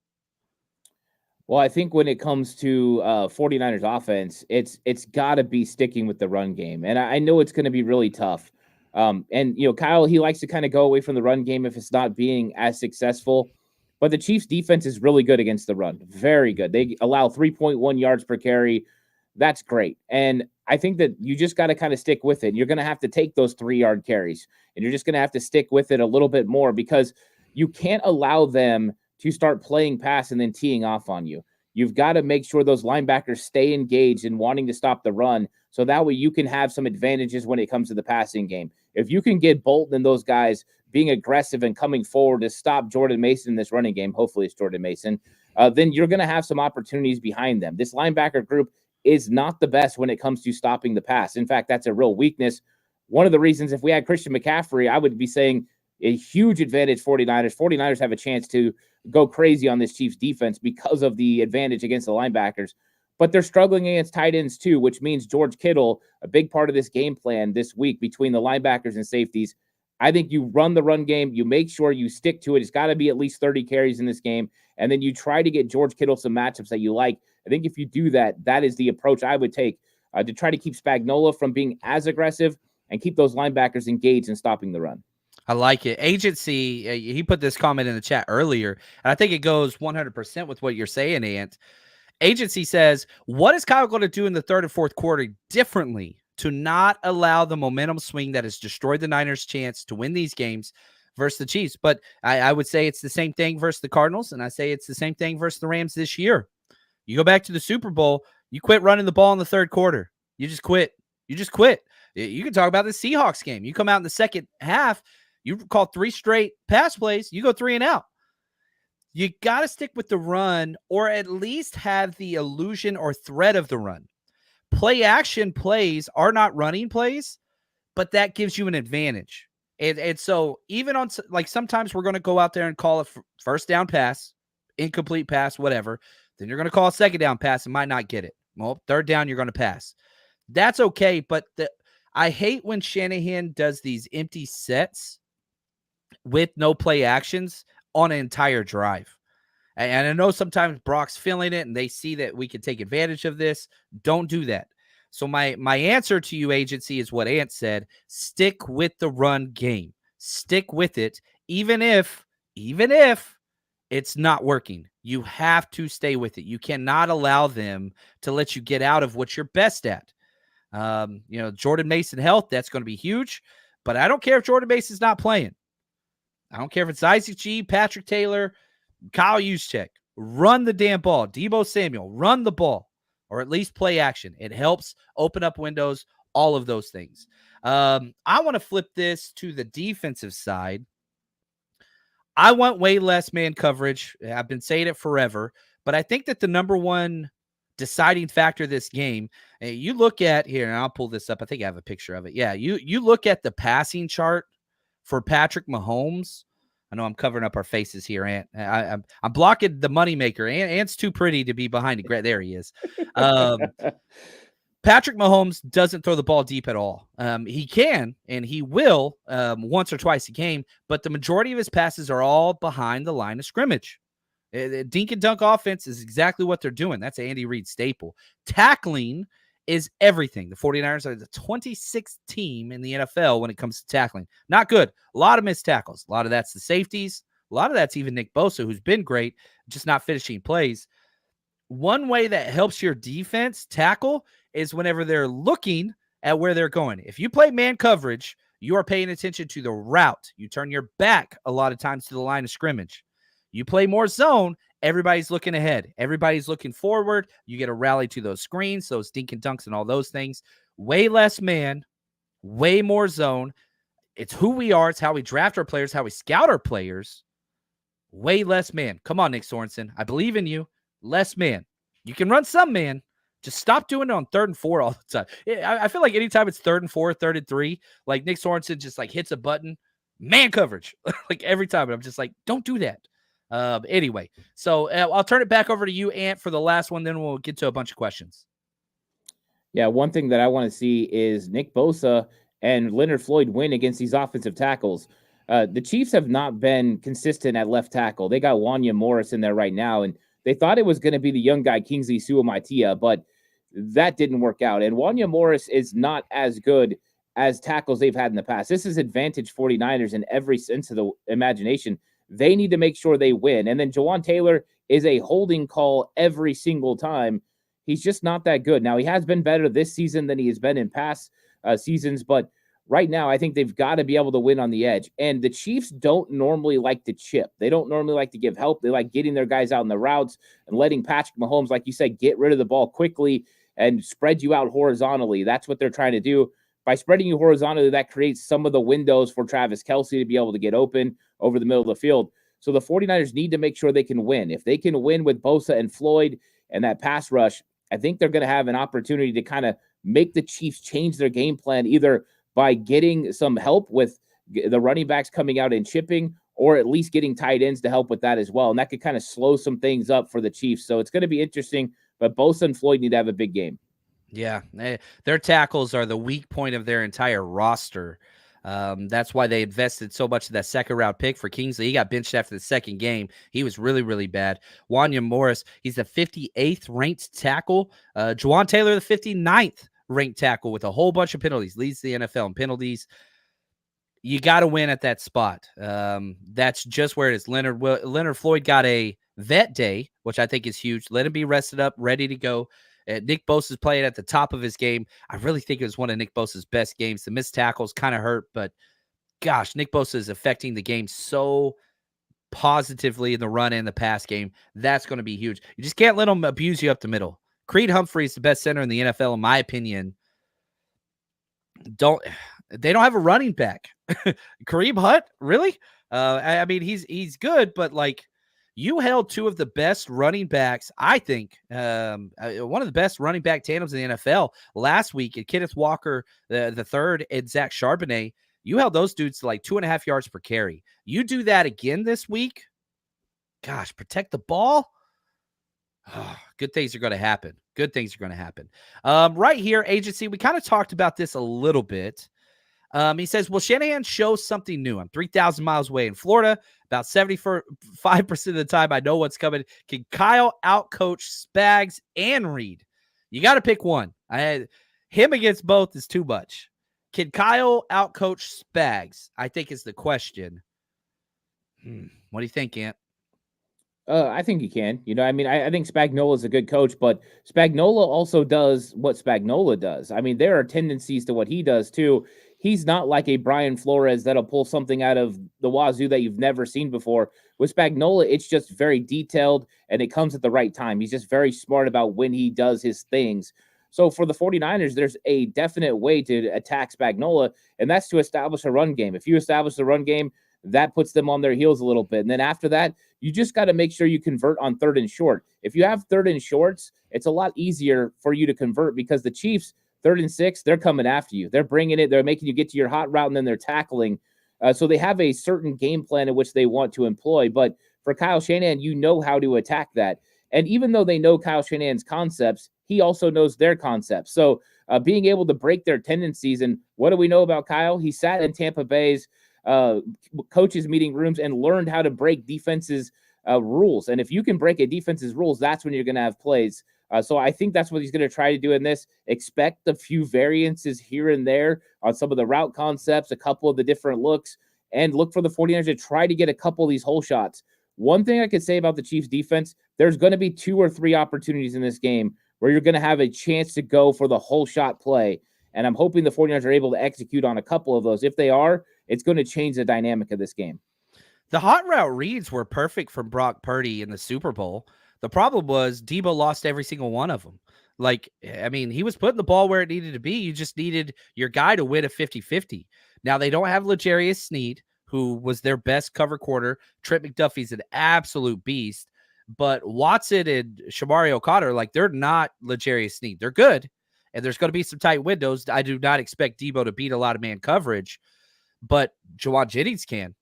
Well, I think when it comes to 49ers offense, it's got to be sticking with the run game. And I know it's going to be really tough. Kyle, he likes to kind of go away from the run game if it's not being as successful. But the Chiefs defense is really good against the run. Very good. They allow 3.1 yards per carry. That's great. And I think that you just got to kind of stick with it. You're going to have to take those 3-yard carries, and you're just going to have to stick with it a little bit more because you can't allow them to start playing pass and then teeing off on you. You've got to make sure those linebackers stay engaged in wanting to stop the run so that way you can have some advantages when it comes to the passing game. If you can get Bolton and those guys being aggressive and coming forward to stop Jordan Mason in this running game, hopefully it's Jordan Mason, then you're going to have some opportunities behind them. This linebacker group is not the best when it comes to stopping the pass. In fact, that's a real weakness. One of the reasons, if we had Christian McCaffrey, I would be saying a huge advantage 49ers. 49ers have a chance to go crazy on this Chiefs defense because of the advantage against the linebackers. But they're struggling against tight ends too, which means George Kittle, a big part of this game plan this week between the linebackers and safeties. I think you run the run game. You make sure you stick to it. It's got to be at least 30 carries in this game. And then you try to get George Kittle some matchups that you like. I think if you do that, that is the approach I would take to try to keep Spagnuolo from being as aggressive and keep those linebackers engaged in stopping the run. I like it. Agency, he put this comment in the chat earlier, and I think it goes 100% with what you're saying, Ant. Agency says, what is Kyle going to do in the third and fourth quarter differently to not allow the momentum swing that has destroyed the Niners' chance to win these games versus the Chiefs? But I would say it's the same thing versus the Cardinals, and I say it's the same thing versus the Rams this year. You go back to the Super Bowl, you quit running the ball in the third quarter. You just quit. You can talk about the Seahawks game. You come out in the second half, you call 3 straight pass plays, you go 3 and out. You got to stick with the run or at least have the illusion or threat of the run. Play action plays are not running plays, but that gives you an advantage. And so even on, like, sometimes we're going to go out there and call a first down pass, incomplete pass, whatever. Then you're going to call a second down pass and might not get it. Well, third down, you're going to pass. That's okay. But I hate when Shanahan does these empty sets with no play actions on an entire drive. And I know sometimes Brock's feeling it and they see that we can take advantage of this. Don't do that. So my answer to you, Agency, is what Ant said. Stick with the run game. Stick with it, even if it's not working. You have to stay with it. You cannot allow them to let you get out of what you're best at. Jordan Mason health, that's going to be huge. But I don't care if Jordan Mason's not playing. I don't care if it's Isaac G, Patrick Taylor, Kyle Juszczyk. Run the damn ball. Deebo Samuel, run the ball. Or at least play action. It helps open up windows, all of those things. I want to flip this to the defensive side. I want way less man coverage. I've been saying it forever, but I think that the number one deciding factor of this game, you look at here, and I'll pull this up. I think I have a picture of it. Yeah, you look at the passing chart for Patrick Mahomes. I know I'm covering up our faces here, Ant. I'm blocking the moneymaker. Ant's too pretty to be behind it. There he is. Patrick Mahomes doesn't throw the ball deep at all. He can, and he will once or twice a game, but the majority of his passes are all behind the line of scrimmage. Dink and dunk offense is exactly what they're doing. That's Andy Reid's staple. Tackling is everything. The 49ers are the 26th team in the NFL when it comes to tackling. Not good. A lot of missed tackles. A lot of that's the safeties. A lot of that's even Nick Bosa, who's been great, just not finishing plays. One way that helps your defense tackle is whenever they're looking at where they're going. If you play man coverage, you are paying attention to the route. You turn your back a lot of times to the line of scrimmage. You play more zone, everybody's looking ahead. Everybody's looking forward. You get a rally to those screens, those dink and dunks and all those things. Way less man, way more zone. It's who we are. It's how we draft our players, how we scout our players. Way less man. Come on, Nick Sorensen. I believe in you. Less man. You can run some man. Just stop doing it on 3rd and 4 all the time. I feel like anytime it's 3rd and 4, 3rd and 3, like Nick Sorensen just like hits a button, man coverage, like every time. And I'm just like, don't do that. Anyway, so I'll turn it back over to you, Ant, for the last one. Then we'll get to a bunch of questions. Yeah, one thing that I want to see is Nick Bosa and Leonard Floyd win against these offensive tackles. The Chiefs have not been consistent at left tackle. They got Wanya Morris in there right now, and they thought it was going to be the young guy, Kingsley Suamaitea, but that didn't work out. And Wanya Morris is not as good as tackles they've had in the past. This is advantage 49ers in every sense of the imagination. They need to make sure they win. And then Jawan Taylor is a holding call every single time. He's just not that good. Now, he has been better this season than he has been in past seasons, but right now, I think they've got to be able to win on the edge. And the Chiefs don't normally like to chip. They don't normally like to give help. They like getting their guys out in the routes and letting Patrick Mahomes, like you said, get rid of the ball quickly and spread you out horizontally. That's what they're trying to do. By spreading you horizontally, that creates some of the windows for Travis Kelce to be able to get open over the middle of the field. So the 49ers need to make sure they can win. If they can win with Bosa and Floyd and that pass rush, I think they're going to have an opportunity to kind of make the Chiefs change their game plan, either by getting some help with the running backs coming out and chipping, or at least getting tight ends to help with that as well. And that could kind of slow some things up for the Chiefs. So it's going to be interesting, but Bosa and Floyd need to have a big game. Yeah, their tackles are the weak point of their entire roster. That's why they invested so much in that second-round pick for Kingsley. He got benched after the second game. He was really, really bad. Wanya Morris, he's the 58th ranked tackle. Jawan Taylor, the 59th ranked tackle with a whole bunch of penalties, leads the NFL in penalties. You got to win at that spot. That's just where it is. Leonard Floyd got a vet day, which I think is huge. Let him be rested up, ready to go. Nick Bosa's playing at the top of his game. I really think it was one of Nick Bosa's best games. The missed tackles kind of hurt, but gosh, Nick Bosa is affecting the game so positively in the run and the pass game. That's going to be huge. You just can't let them abuse you up the middle. Creed Humphrey is the best center in the NFL, in my opinion. They don't have a running back. Kareem Hunt, really? I mean, he's good, but like, you held two of the best running backs, I think, one of the best running back tandems in the NFL last week. And Kenneth Walker, the third, and Zach Charbonnet, you held those dudes to like 2.5 yards per carry. You do that again this week, gosh, protect the ball. Oh, good things are going to happen. Good things are going to happen. Right here, agency, we kind of talked about this a little bit. He says, will Shanahan show something new? I'm 3,000 miles away in Florida. About 75% of the time, I know what's coming. Can Kyle outcoach Spags and Reed? You got to pick one. Him against both is too much. Can Kyle outcoach Spags? I think is the question. What do you think, Ant? I think he can. You know, I mean, I think Spagnuolo is a good coach, but Spagnuolo also does what Spagnuolo does. I mean, there are tendencies to what he does too. He's not like a Brian Flores that'll pull something out of the wazoo that you've never seen before. With Spagnuolo, it's just very detailed and it comes at the right time. He's just very smart about when he does his things. So for the 49ers, there's a definite way to attack Spagnuolo, and that's to establish a run game. If you establish the run game, that puts them on their heels a little bit. And then after that, you just got to make sure you convert on 3rd and short. If you have 3rd and shorts, it's a lot easier for you to convert because the Chiefs, 3rd and 6, they're coming after you. They're bringing it. They're making you get to your hot route, and then they're tackling. So they have a certain game plan in which they want to employ. But for Kyle Shanahan, you know how to attack that. And even though they know Kyle Shanahan's concepts, he also knows their concepts. So being able to break their tendencies, and what do we know about Kyle? He sat in Tampa Bay's coaches meeting rooms and learned how to break defenses rules. And if you can break a defense's rules, that's when you're going to have plays. So I think that's what he's going to try to do in this. Expect a few variances here and there on some of the route concepts, a couple of the different looks, and look for the 49ers to try to get a couple of these hole shots. One thing I could say about the Chiefs defense, there's going to be 2 or 3 opportunities in this game where you're going to have a chance to go for the whole shot play. And I'm hoping the 49ers are able to execute on a couple of those. If they are, it's going to change the dynamic of this game. The hot route reads were perfect from Brock Purdy in the Super Bowl. The problem was Debo lost every single one of them. Like, I mean, he was putting the ball where it needed to be. You just needed your guy to win a 50-50. Now, they don't have L'Jarius Sneed, who was their best cover corner. Trent McDuffie's an absolute beast. But Watson and Shamari O'Connor, like, they're not L'Jarius Sneed. They're good, and there's going to be some tight windows. I do not expect Debo to beat a lot of man coverage, but Juwan Jennings can.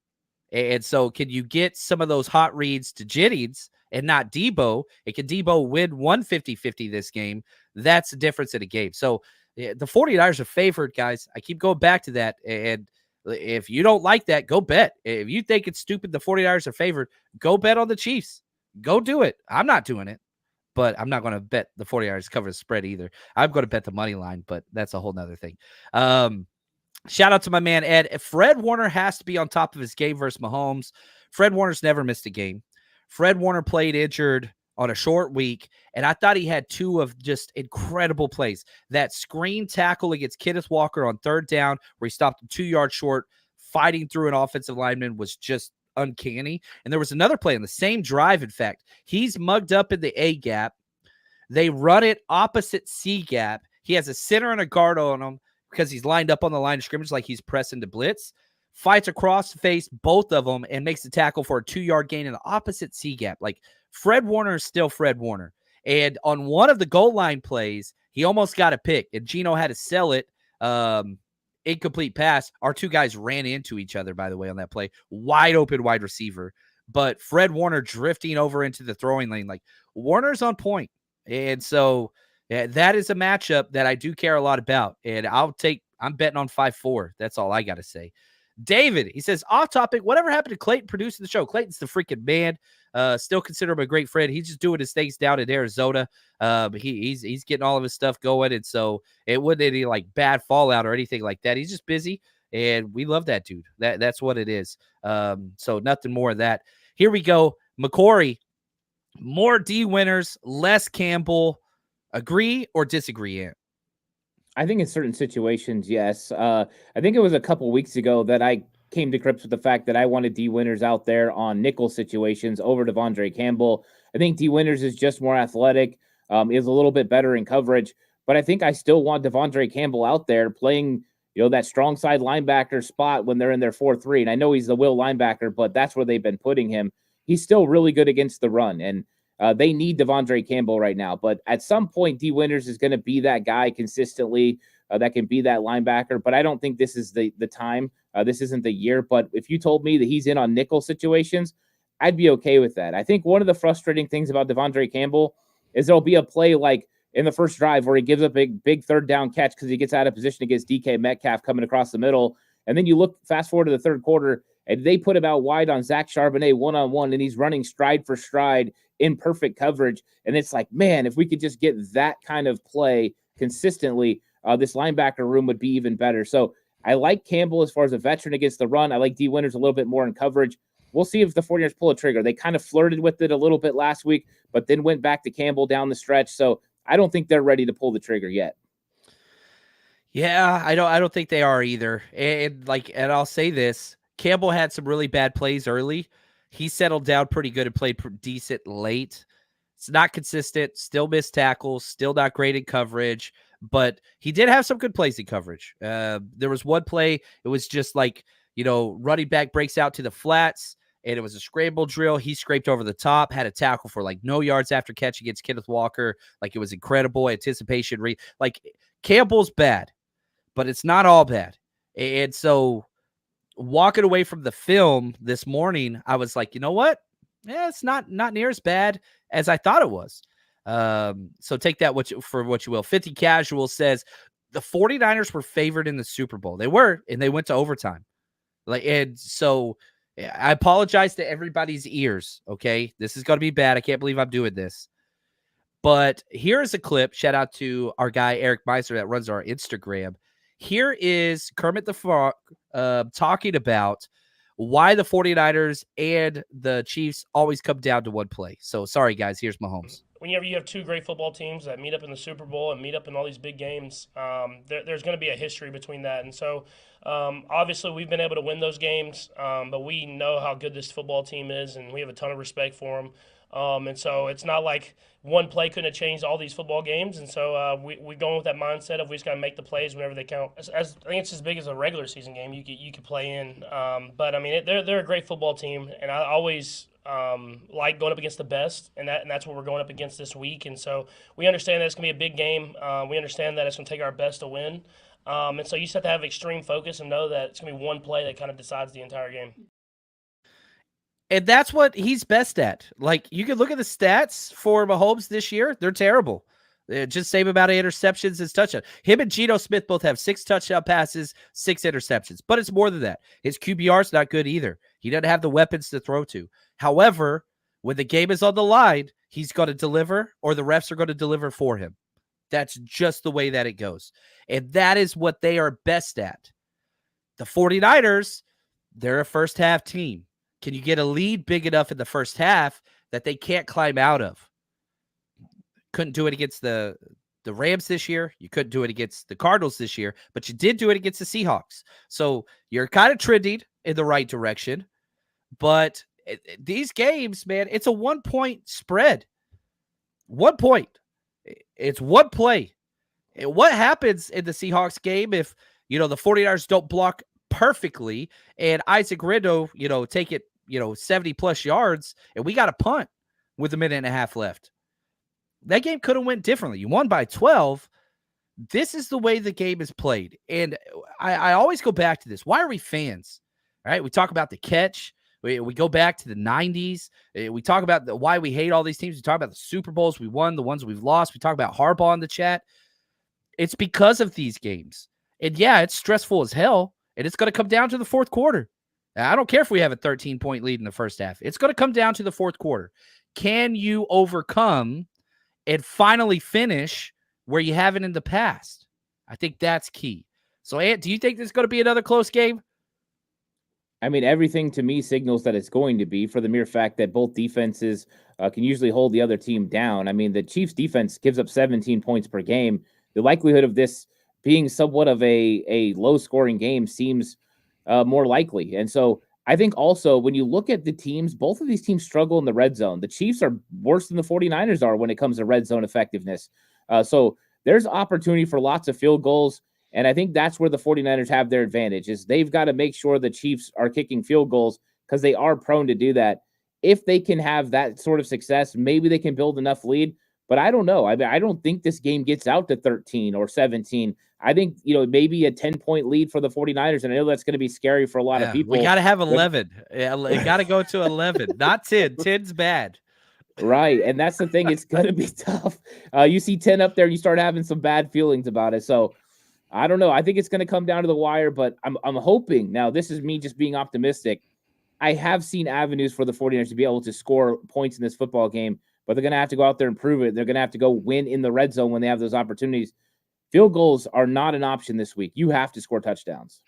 And so can you get some of those hot reads to Jennings and not Debo? And can Debo win 150-50 this game? That's the difference in a game. So the 49ers are favored, guys. I keep going back to that. And if you don't like that, go bet. If you think it's stupid the 49ers are favored, go bet on the Chiefs. Go do it. I'm not doing it, but I'm not going to bet the 49ers cover the spread either. I'm going to bet the money line, but that's a whole nother thing. Shout out to my man, Ed. Fred Warner has to be on top of his game versus Mahomes. Fred Warner's never missed a game. Fred Warner played injured on a short week, and I thought he had 2 of just incredible plays. That screen tackle against Kenneth Walker on 3rd down where he stopped him 2 yards short, fighting through an offensive lineman was just uncanny. And there was another play on the same drive, in fact. He's mugged up in the A gap. They run it opposite C gap. He has a center and a guard on him because he's lined up on the line of scrimmage like he's pressing to blitz, fights across the face, both of them, and makes the tackle for a 2-yard gain in the opposite C gap. Like, Fred Warner is still Fred Warner. And on one of the goal line plays, he almost got a pick, and Geno had to sell it. Incomplete pass. Our 2 guys ran into each other, by the way, on that play. Wide open wide receiver. But Fred Warner drifting over into the throwing lane. Like, Warner's on point. And so that is a matchup that I do care a lot about. And I'm betting on 5-4. That's all I got to say. David, he says, off topic, whatever happened to Clayton producing the show? Clayton's the freaking man. Still consider him a great friend. He's just doing his things down in Arizona. But he's getting all of his stuff going. And so it wasn't any like bad fallout or anything like that. He's just busy. And we love that dude. That's what it is. So nothing more of that. Here we go. McCory, more D winners, less Campbell. Agree or disagree, Ant? I think in certain situations, yes. I think it was a couple weeks ago that I came to grips with the fact that I wanted D Winters out there on nickel situations over Devondre Campbell. I think D Winters is just more athletic, is a little bit better in coverage, but I think I still want Devondre Campbell out there playing, that strong side linebacker spot when they're in their 4-3. And I know he's the will linebacker, but that's where they've been putting him. He's still really good against the run, and they need Devondre Campbell right now. But at some point, D Winters is going to be that guy consistently that can be that linebacker. But I don't think this is the time. This isn't the year. But if you told me that he's in on nickel situations, I'd be okay with that. I think one of the frustrating things about Devondre Campbell is there'll be a play like in the first drive where he gives up a big 3rd down catch because he gets out of position against DK Metcalf coming across the middle. And then you look fast forward to the 3rd quarter, and they put him out wide on Zach Charbonnet one-on-one, and he's running stride for stride in perfect coverage. And it's like, man, if we could just get that kind of play consistently, this linebacker room would be even better. So I like Campbell as far as a veteran against the run. I like D Winters a little bit more in coverage. We'll see if the 49ers pull a trigger. They kind of flirted with it a little bit last week, but then went back to Campbell down the stretch. So I don't think they're ready to pull the trigger yet. Yeah, I don't think they are either. And I'll say this, Campbell had some really bad plays early. He settled down pretty good and played decent late. It's not consistent, still missed tackles, still not great in coverage, but he did have some good plays in coverage. There was one play, it was just like, running back breaks out to the flats, and it was a scramble drill. He scraped over the top, had a tackle for like no yards after catch against Kenneth Walker. Like, it was incredible anticipation. Like, Campbell's bad, but it's not all bad. And so walking away from the film this morning, I was like, you know what? Yeah, it's not near as bad as I thought it was. So take that for what you will. 50 Casual says the 49ers were favored in the Super Bowl. They were, and they went to overtime. And so I apologize to everybody's ears. Okay. This is going to be bad. I can't believe I'm doing this. But here's a clip. Shout out to our guy, Eric Meiser, that runs our Instagram. Here is Kermit the Frog talking about why the 49ers and the Chiefs always come down to one play. So, sorry, guys. Here's Mahomes. Whenever you have two great football teams that meet up in the Super Bowl and meet up in all these big games, there's going to be a history between that. And so, obviously, we've been able to win those games, but we know how good this football team is, and we have a ton of respect for them. And so it's not like one play couldn't have changed all these football games. And so we're going with that mindset of we just got to make the plays whenever they count. I think it's as big as a regular season game you could play in. But, I mean, they're a great football team, and I always like going up against the best, and that's what we're going up against this week. And so we understand that it's going to be a big game. We understand that it's going to take our best to win. And so you just have to have extreme focus and know that it's going to be one play that kind of decides the entire game. And that's what he's best at. Like, you can look at the stats for Mahomes this year. They're terrible. Just same amount of interceptions as touchdowns. Him and Geno Smith both have 6 touchdown passes, 6 interceptions. But it's more than that. His QBR is not good either. He doesn't have the weapons to throw to. However, when the game is on the line, he's going to deliver, or the refs are going to deliver for him. That's just the way that it goes. And that is what they are best at. The 49ers, they're a first-half team. Can you get a lead big enough in the first half that they can't climb out of? Couldn't do it against the Rams this year. You couldn't do it against the Cardinals this year, but you did do it against the Seahawks. So you're kind of trending in the right direction. But these games, man, it's a 1-point spread. 1 point. It's one play. What happens in the Seahawks game if, the 49ers don't block perfectly and Isaac Rendo, take it, 70-plus yards, and we got a punt with a minute and a half left? That game could have went differently. You won by 12. This is the way the game is played. And I always go back to this. Why are we fans? All right, we talk about the catch. We go back to the 90s. We talk about why we hate all these teams. We talk about the Super Bowls we won, the ones we've lost. We talk about Harbaugh in the chat. It's because of these games. And, yeah, it's stressful as hell, and it's going to come down to the fourth quarter. Now, I don't care if we have a 13-point lead in the first half. It's going to come down to the fourth quarter. Can you overcome and finally finish where you haven't in the past? I think that's key. So, Ant, do you think this is going to be another close game? I mean, everything to me signals that it's going to be, for the mere fact that both defenses can usually hold the other team down. I mean, the Chiefs defense gives up 17 points per game. The likelihood of this being somewhat of a low-scoring game seems more likely. And so I think also when you look at the teams, both of these teams struggle in the red zone. The Chiefs are worse than the 49ers are when it comes to red zone effectiveness. So there's opportunity for lots of field goals. And I think that's where the 49ers have their advantage, is they've got to make sure the Chiefs are kicking field goals, because they are prone to do that. If they can have that sort of success, maybe they can build enough lead. But I don't know. I don't think this game gets out to 13 or 17. I think, maybe a 10-point lead for the 49ers. And I know that's going to be scary for a lot of people. We got to have 11. You got to go to 11, not 10. 10's bad. Right. And that's the thing. It's going to be tough. You see 10 up there, you start having some bad feelings about it. So I don't know. I think it's going to come down to the wire, but I'm hoping. Now, this is me just being optimistic. I have seen avenues for the 49ers to be able to score points in this football game, but they're going to have to go out there and prove it. They're going to have to go win in the red zone when they have those opportunities. Field goals are not an option this week. You have to score touchdowns.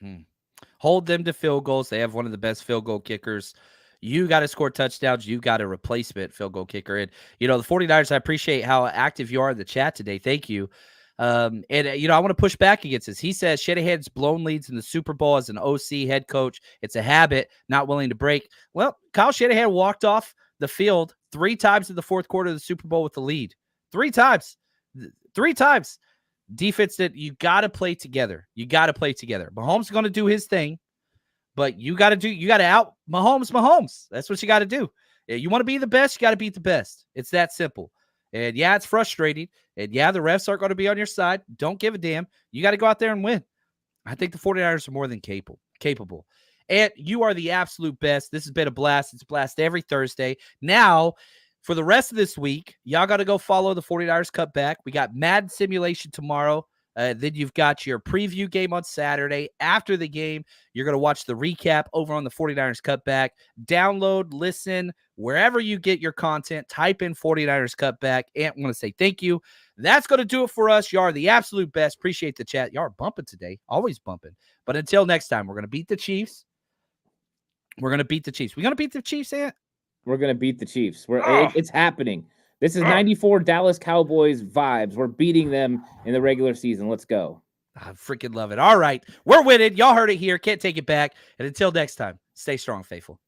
Hold them to field goals. They have one of the best field goal kickers. You got to score touchdowns. You got a replacement field goal kicker. And, the 49ers, I appreciate how active you are in the chat today. Thank you. I want to push back against this. He says Shanahan's blown leads in the Super Bowl as an OC head coach. It's a habit, not willing to break. Well, Kyle Shanahan walked off the field 3 times in the fourth quarter of the Super Bowl with the lead. 3 times. 3 times. Defense that you got to play together. You got to play together. Mahomes is going to do his thing, but you got to out Mahomes. That's what you got to do. You want to be the best, you got to beat the best. It's that simple. And yeah, it's frustrating. And yeah, the refs aren't going to be on your side. Don't give a damn. You got to go out there and win. I think the 49ers are more than capable. And you are the absolute best. This has been a blast. It's a blast every Thursday. Now, for the rest of this week, y'all got to go follow the 49ers Cutback. We got Madden Simulation tomorrow. Then you've got your preview game on Saturday. After the game, you're going to watch the recap over on the 49ers Cutback. Download, listen, wherever you get your content, type in 49ers Cutback. And I want to say thank you. That's going to do it for us. You are the absolute best. Appreciate the chat. Y'all are bumping today. Always bumping. But until next time, we're going to beat the Chiefs. We're going to beat the Chiefs. We going to beat the Chiefs, Ant? We're going to beat the Chiefs. It's happening. This is 94 Dallas Cowboys vibes. We're beating them in the regular season. Let's go. I freaking love it. All right. We're winning. Y'all heard it here. Can't take it back. And until next time, stay strong, faithful.